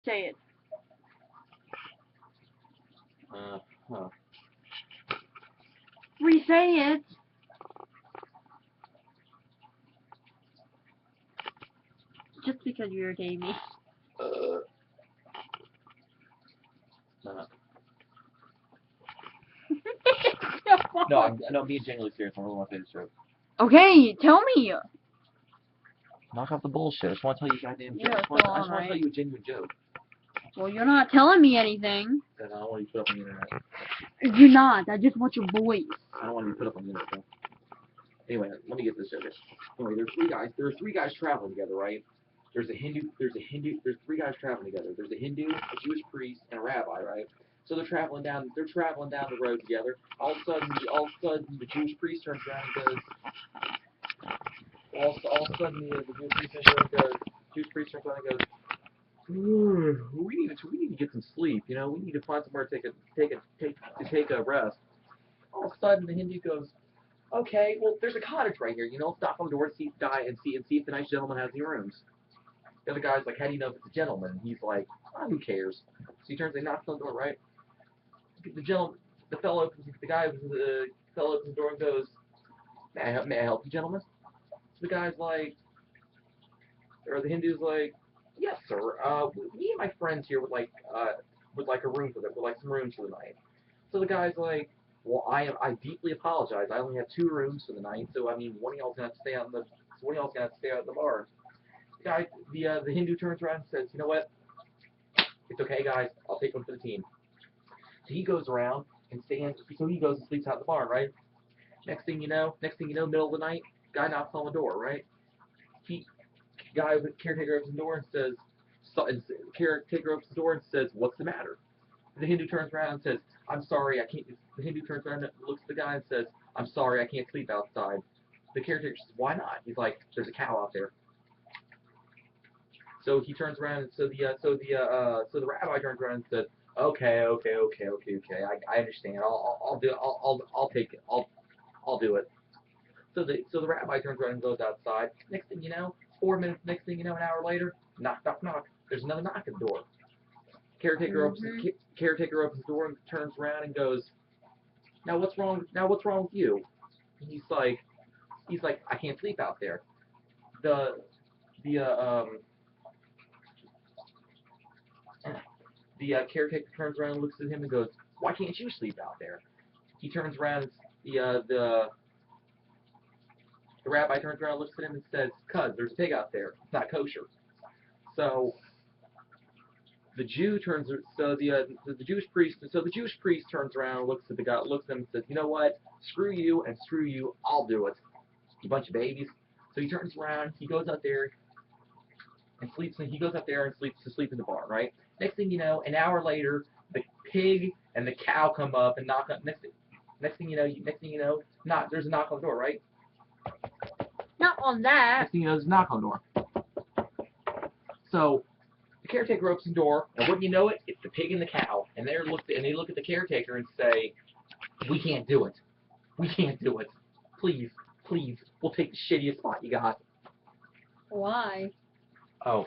Say it. Huh. Re-say it. Just because you irritate me. No, I'm being genuinely serious. I really want to say this joke. Okay, tell me. Knock off the bullshit. I just want to tell you a goddamn joke. Yeah, I just want to alright. tell you a genuine joke. Well, you're not telling me anything. That I don't want you to put up on the internet. You're not. I just want your voice. I don't want you to put up on the internet. Anyway, let me get this joke. Anyway, there's three guys traveling together, right? There's three guys traveling together. There's a Hindu, a Jewish priest, and a rabbi, right? So they're traveling down the road together. All of a sudden, the Jewish priest turns around and goes. All of a sudden, the Jewish priest turns around and goes. We need to get some sleep. You know, we need to find somewhere to take a rest. All of a sudden, the Hindu goes, okay, well, there's a cottage right here. You know, let's knock on the door and see if the nice gentleman has any rooms. The other guy's like, how do you know if it's a gentleman? And he's like, oh, who cares? So he turns and knocks on the door, right? The fellow opens the fellow opens the door and goes, may I help you, gentlemen? So the guy's like, or the Hindu's like, yes, sir. Me and my friends here would like a room for them, would like some rooms for the night. So the guy's like, well, I deeply apologize. I only have 2 rooms for the night, so I mean, one of y'all's gonna have to stay out in the bar. The Hindu turns around and says, you know what? It's okay, guys. I'll take one for the team. So he goes around and he goes and sleeps out in the barn, right? Next thing you know, middle of the night, guy knocks on the door, right? Caretaker opens the door and says, what's the matter? The Hindu turns around and says, I'm sorry, I can't. The Hindu turns around and looks at the guy and says, I'm sorry, I can't sleep outside. The caretaker says, why not? He's like, there's a cow out there. So he turns around and so the rabbi turns around and says, okay, I understand. I'll do it. I'll take it. I'll do it. So the rabbi turns around and goes outside. Next thing you know, 4 minutes. Next thing you know, an hour later, knock. There's another knock at the door. Caretaker opens the door and turns around and goes, now what's wrong with you? And he's like, I can't sleep out there. The caretaker turns around and looks at him and goes, why can't you sleep out there? He turns around and the rabbi turns around and looks at him and says, cuz, there's a pig out there. It's not kosher. So the Jewish priest turns around and looks at him and says, you know what? Screw you, I'll do it. You bunch of babies. So he turns around, he goes out there and sleeps in the barn, right? Next thing you know, an hour later, the pig and the cow come up and knock on. Next thing you know, there's a knock on the door, right? Not on that. Next thing you know, there's a knock on the door. So the caretaker opens the door, and wouldn't you know it, it's the pig and the cow, and they look at the caretaker and say, we can't do it. Please, we'll take the shittiest spot you got. Why? Oh,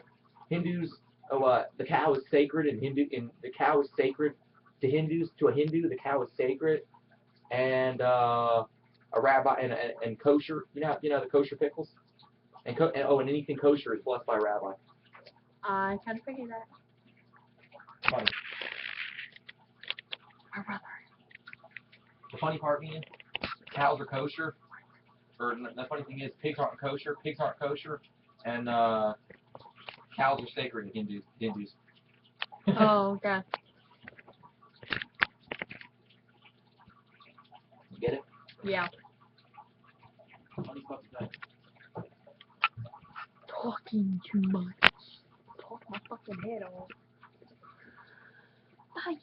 Hindus. The cow is sacred, the cow is sacred to Hindus. To a Hindu, the cow is sacred, and a rabbi and kosher. You know the kosher pickles, and anything kosher is blessed by a rabbi. I kind of figured that. Funny. My brother. The funny part being, cows are kosher, or the funny thing is, pigs aren't kosher, and cows are sacred to Hindus. Oh, okay. You get it? Yeah. Funny fucking thing. Talking too much. Talk my fucking head off. Bye.